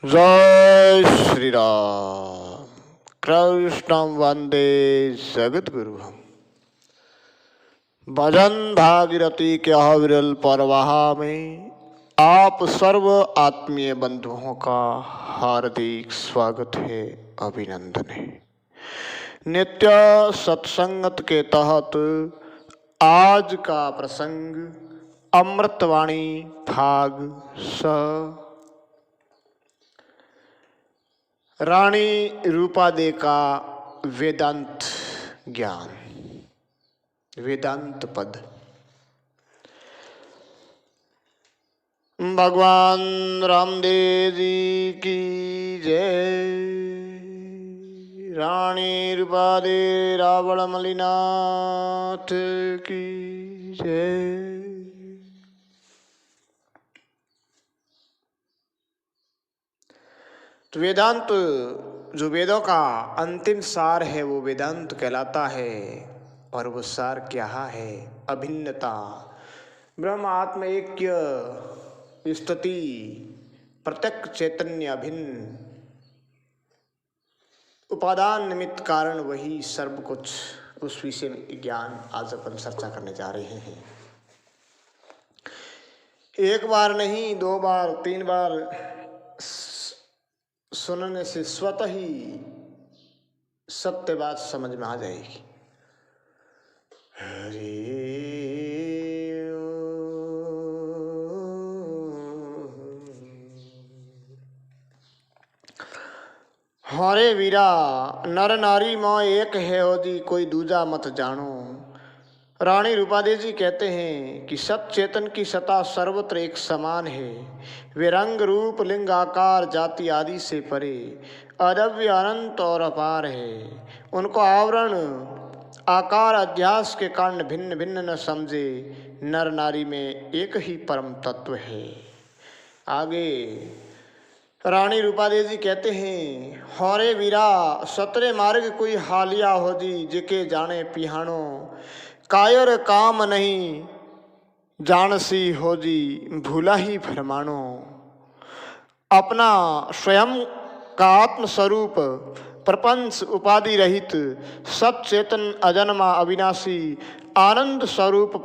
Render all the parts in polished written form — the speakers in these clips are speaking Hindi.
जय श्री राम। कृष्णं वंदे जगद्गुरु। भजन भागीरथी क्या विरल परवाहा में आप सर्व आत्मीय बंधुओं का हार्दिक स्वागत है, अभिनंदन है। नित्य सत्संगत के तहत आज का प्रसंग अमृतवाणी भाग स रानी रूपादे का वेदांत ज्ञान, वेदांत पद। भगवान रामदेव जी की जय। रानी रूपादे रावण मलिनाथ की जय। तो वेदांत जो वेदों का अंतिम सार है वो वेदांत कहलाता है। और वो सार क्या है? अभिन्नता, ब्रह्म आत्म ऐक्य, स्थिति, प्रत्यक्ष चैतन्य अभिन्न, उपादान निमित्त कारण वही सर्व कुछ। उस विषय में ज्ञान आज अपन चर्चा करने जा रहे हैं। एक बार नहीं, दो बार, तीन बार सुनने से स्वतः ही सत्य बात समझ में आ जाएगी। हरे वीरा नर नारी माँ एक है हो जी, कोई दूजा मत जानो। रानी रूपादे जी कहते हैं कि सत चेतन की सत्ता सर्वत्र एक समान है। वे रंग रूप लिंग आकार जाति आदि से परे अद्वितीय अनंत और अपार है। उनको आवरण आकार अध्यास के कारण भिन्न भिन्न न समझे। नर नारी में एक ही परम तत्व है। आगे रानी रूपादे जी कहते हैं, हरे वीरा सतरे मार्ग कोई हालिया हो जी, जिके जाने पिहानो। कायर काम नहीं जानसी हो जी, भूला ही फरमानो। अपना स्वयं का आत्म स्वरूप प्रपंच उपाधि रहित सत चेतन अजन्मा अविनाशी आनंद स्वरूप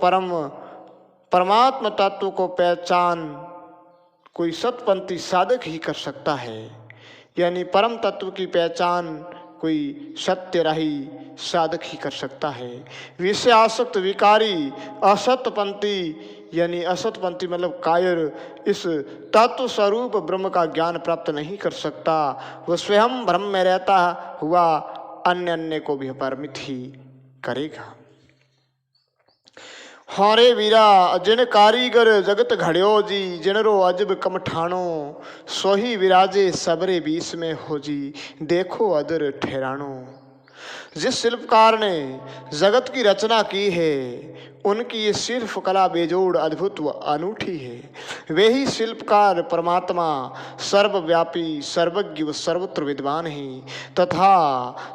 परमात्म तत्व को पहचान कोई सतपंथी साधक ही कर सकता है। यानी परम तत्व की पहचान कोई सत्यराही साधक ही कर सकता है। विषय आसक्त विकारी असतपंथी, यानी असतपंथी मतलब कायर, इस तत्व स्वरूप ब्रह्म का ज्ञान प्राप्त नहीं कर सकता। वह स्वयं ब्रह्म में रहता हुआ अन्य अन्य को भी अपरमित ही करेगा। हरे वीरा जिन कारीगर जगत घड़ियो जी, जिनरो अजब कमठानो। सोही विराजे सबरे बीस में हो जी, देखो अदर ठहरानो। जिस शिल्पकार ने जगत की रचना की है, उनकी ये शिल्प कला बेजोड़ अद्भुत व अनूठी है। वे ही शिल्पकार परमात्मा सर्वव्यापी सर्वज्ञ व सर्वत्र विद्वान हैं तथा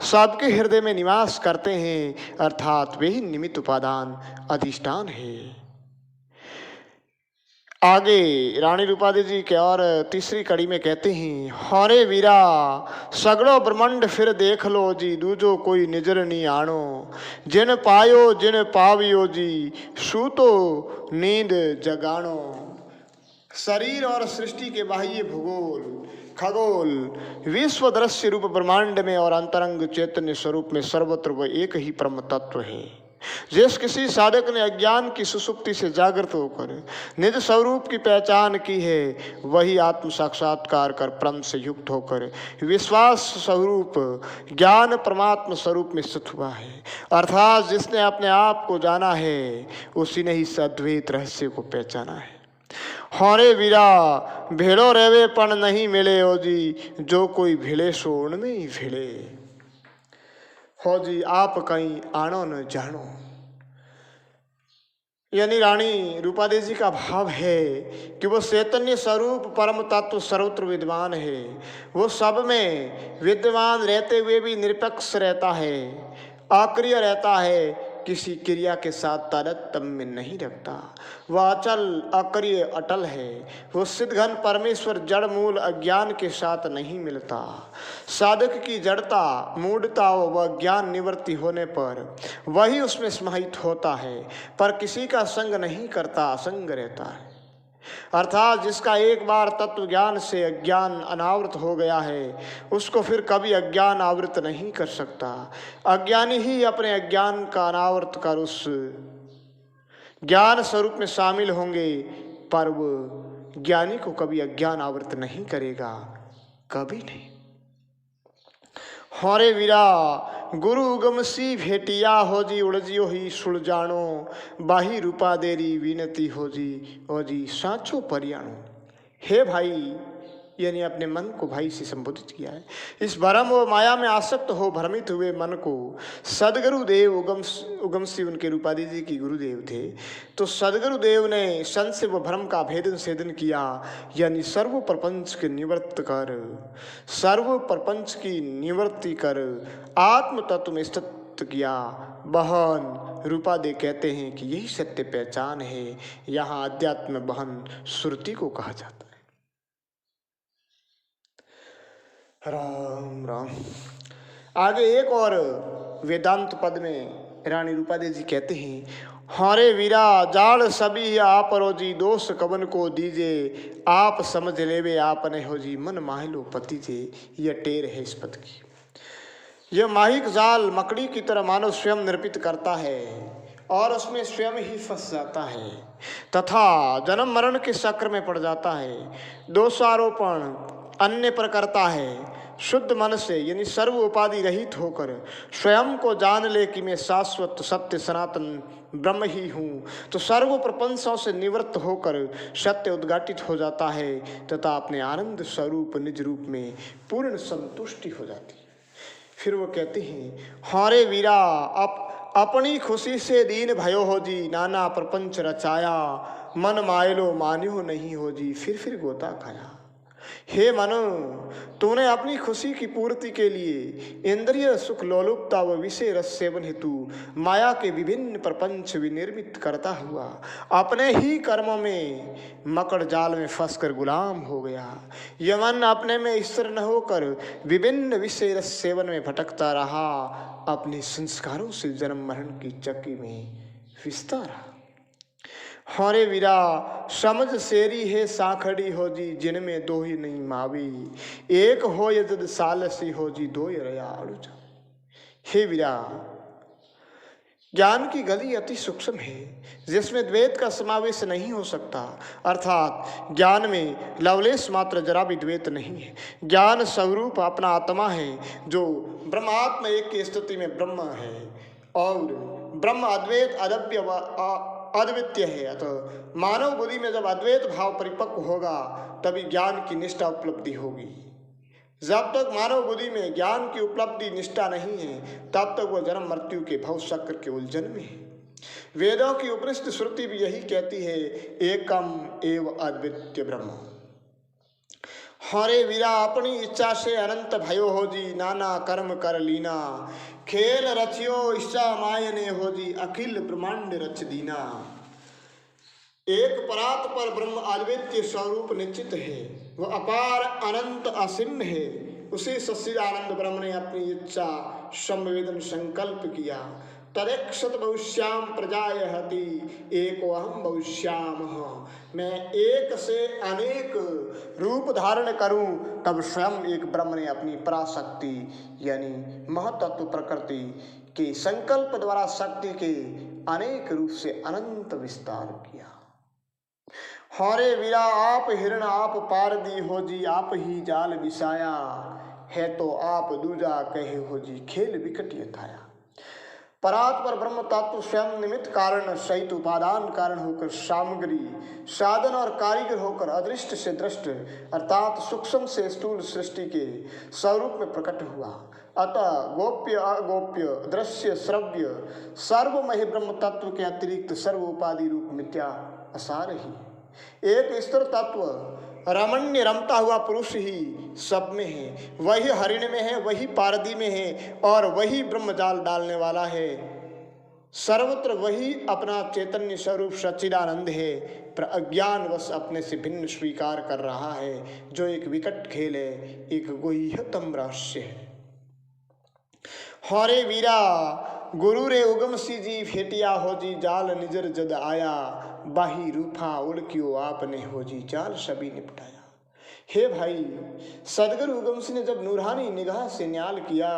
सबके हृदय में निवास करते हैं, अर्थात वे ही निमित्त उपादान अधिष्ठान है। आगे रानी रूपादे जी के और तीसरी कड़ी में कहते हैं, हरे वीरा सगड़ो ब्रह्मांड फिर देख लो जी, दूजो कोई निजर नहीं आनो। जिन पायो जिन पावियो जी, सूतो नींद जगानो। शरीर और सृष्टि के बाह्य भूगोल खगोल विश्व दृश्य रूप ब्रह्मांड में और अंतरंग चैतन्य स्वरूप में सर्वत्र वह एक ही परम तत्व है। जिस किसी साधक ने अज्ञान की सुसुप्ति से जागृत होकर निज स्वरूप की पहचान की है, वही आत्म साक्षात्कार कर परम से युक्त होकर विश्वास स्वरूप ज्ञान परमात्म स्वरूप में स्थित हुआ है। अर्थात जिसने अपने आप को जाना है, उसी ने ही सद्वैत रहस्य को पहचाना है। हरे वीरा भेड़ो रेवे पण नहीं मिले हो जी, जो कोई भिड़े सो उनमें ही भिड़े हो जी, आप कहीं आनो न जानो। यानी रानी रूपादे जी का भाव है कि वो चैतन्य स्वरूप परम तत्व सर्वत्र विद्वान है। वो सब में विद्वान रहते हुए भी निरपेक्ष रहता है, अक्रिय रहता है, किसी क्रिया के साथ तारतम्य नहीं रखता। वह अचल अक्रिय अटल है। वो सिद्धघन परमेश्वर जड़ मूल अज्ञान के साथ नहीं मिलता। साधक की जड़ता मूढ़ता व ज्ञान निवृत्ति होने पर वही उसमें समाहित होता है, पर किसी का संग नहीं करता, असंग रहता है। अर्थात जिसका एक बार तत्व ज्ञान से अज्ञान अनावृत हो गया है, उसको फिर कभी अज्ञान आवृत नहीं कर सकता। अज्ञानी ही अपने अज्ञान का अनावृत कर उस ज्ञान स्वरूप में शामिल होंगे, पर वो ज्ञानी को कभी अज्ञान आवृत नहीं करेगा, कभी नहीं। हरे वीरा गुरु उगमसी भेटिया हो जी, उड़जियो ही सुलझाणो, बाही रूपा देरी विनती हो जी साचो परियाणो। हे भाई, यानी अपने मन को भाई से संबोधित किया है। इस भरम व माया में आसक्त हो भ्रमित हुए मन को सदगुरुदेव उगमसी उनके रूपादी जी की गुरुदेव थे, तो सदगुरुदेव ने संशय व भ्रम का भेदन सेदन किया, यानी सर्व प्रपंच के निवृत्त कर, सर्व प्रपंच की निवृत्ति कर आत्म तत्व में स्थित किया। बहन रूपादे कहते हैं कि यही सत्य पहचान है। यहाँ अध्यात्म बहन श्रुति को कहा जाता है। राम राम। आगे एक और वेदांत पद में रानी रूपादे जी कहते हैं, हरे वीरा जाड़ सभी आप रोजी, दोष कवन को दीजे, आप समझ लेवे आपने हो जी, मन माहिलो पति जे। यह टेर है इस पद की। यह माहिक जाल मकड़ी की तरह मानव स्वयं निर्पित करता है और उसमें स्वयं ही फंस जाता है तथा जन्म मरण के चक्र में पड़ जाता है। दोषारोपण अन्य पर करता है। शुद्ध मन से यानी सर्व उपाधि रहित होकर स्वयं को जान ले कि मैं शाश्वत सत्य सनातन ब्रह्म ही हूँ, तो सर्व प्रपंचों से निवृत्त होकर सत्य उद्घाटित हो जाता है तथा अपने आनंद स्वरूप निज रूप में पूर्ण संतुष्टि हो जाती है। फिर वो कहते हैं, हरे वीरा अपनी खुशी से दीन भयो हो जी, नाना प्रपंच रचाया, मन मायलो मान्यो नहीं हो जी, फिर गोता खाया। हे मनो, तूने अपनी खुशी की पूर्ति के लिए इंद्रिय सुख लोलुपता व विषय रस सेवन हेतु माया के विभिन्न प्रपंच विनिर्मित करता हुआ अपने ही कर्मों में मकड़ जाल में फंसकर गुलाम हो गया। यह मन अपने में स्थिर न होकर विभिन्न विषय रस सेवन में भटकता रहा, अपने संस्कारों से जन्म मरण की चक्की में फिसता रहा। हरे वीरा समझ सेरी है साखड़ी हो जी, जिनमें दो ही नहीं मावी, एक हो यजद सालसी हो जी, दो रया अड़ुजा। हे वीरा, ज्ञान की गली अति सूक्ष्म है जिसमें द्वैत का समावेश नहीं हो सकता। अर्थात ज्ञान में लवलेश मात्र जरा भी द्वैत नहीं है। ज्ञान स्वरूप अपना आत्मा है जो ब्रह्मात्म एक की स्थिति में ब्रह्म है और ब्रह्म अद्वैत अद्वितीय है। अतः मानव बुद्धि में जब अद्वैत भाव परिपक्व होगा तभी ज्ञान की निष्ठा उपलब्धि होगी। जब तक मानव बुद्धि में ज्ञान की उपलब्धि निष्ठा नहीं है तब तक वह जन्म मृत्यु के भव चक्र के उलझन में है। वेदों की उपनिषद श्रुति भी यही कहती है, एकम एव अद्वितीय ब्रह्म। हरे वीरा अपनी इच्छा से अनंत भयो हो जी, नाना कर्म कर लीना, खेल रचियो इच्छा मायने हो जी, अखिल ब्रह्मांड रच दीना। एक परात पर ब्रह्म अद्वितीय स्वरूप निश्चित है, वह अपार अनंत असीम है। उसी सच्चिदानंद ब्रह्म ने अपनी इच्छा संवेदन संकल्प किया। तदेक्षत भविष्याम प्रजाय हति, एको अहम भविष्याम। मैं एक से अनेक रूप धारण करूं तब स्वयं एक ब्रह्म ने अपनी पराशक्ति यानी महतत्व प्रकृति के संकल्प द्वारा शक्ति के अनेक रूप से अनंत विस्तार किया। हरे वीरा आप हिरण आप पारदी हो जी, आप ही जाल बिछाया है, तो आप दूजा कहे हो जी, खेल विकट यथाया। परात पर ब्रह्म तत्व स्वयं निमित्त कारण सहित उपादान कारण होकर सामग्री साधन और कारीगर होकर अदृष्ट से दृष्ट अर्थात सूक्ष्म से स्थूल सृष्टि के स्वरूप में प्रकट हुआ। अतः गोप्य अगोप्य दृश्य श्रव्य सर्वमय ब्रह्म तत्व के अतिरिक्त सर्व उपाधि रूप मिथ्या असार ही एक स्थिर तत्व रमण्य रमता हुआ पुरुष ही सब में है। वही हरिण में है, वही पारदी में है और वही ब्रह्मजाल डालने वाला है। सर्वत्र वही अपना चैतन्य स्वरूप सच्चिदानंद है, पर अज्ञानवश अपने से भिन्न स्वीकार कर रहा है, जो एक विकट खेल है, एक गुह्यतम रहस्य है। हरे वीरा गुरु रे उगम सीजी फेटिया हो जी जाल निजर जद आया, बाही रूफा उड़कियो आपने हो जी जाल सभी निपटाया। हे भाई, सदगुरु उगम सिंह ने जब नूरानी निगाह से न्याल किया,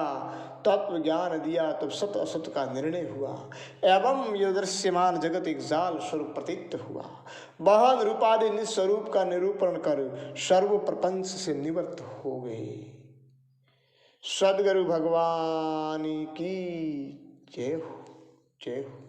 तत्व ज्ञान दिया, तब सत असत का निर्णय हुआ एवं ये दृश्यमान जगत एक जाल स्वरूप प्रतीत हुआ। बहन रूपादि निस्वरूप का निरूपण कर सर्व प्रपंच से निवृत्त हो गए। सदगुरु भगवान की जय हो, जय हो।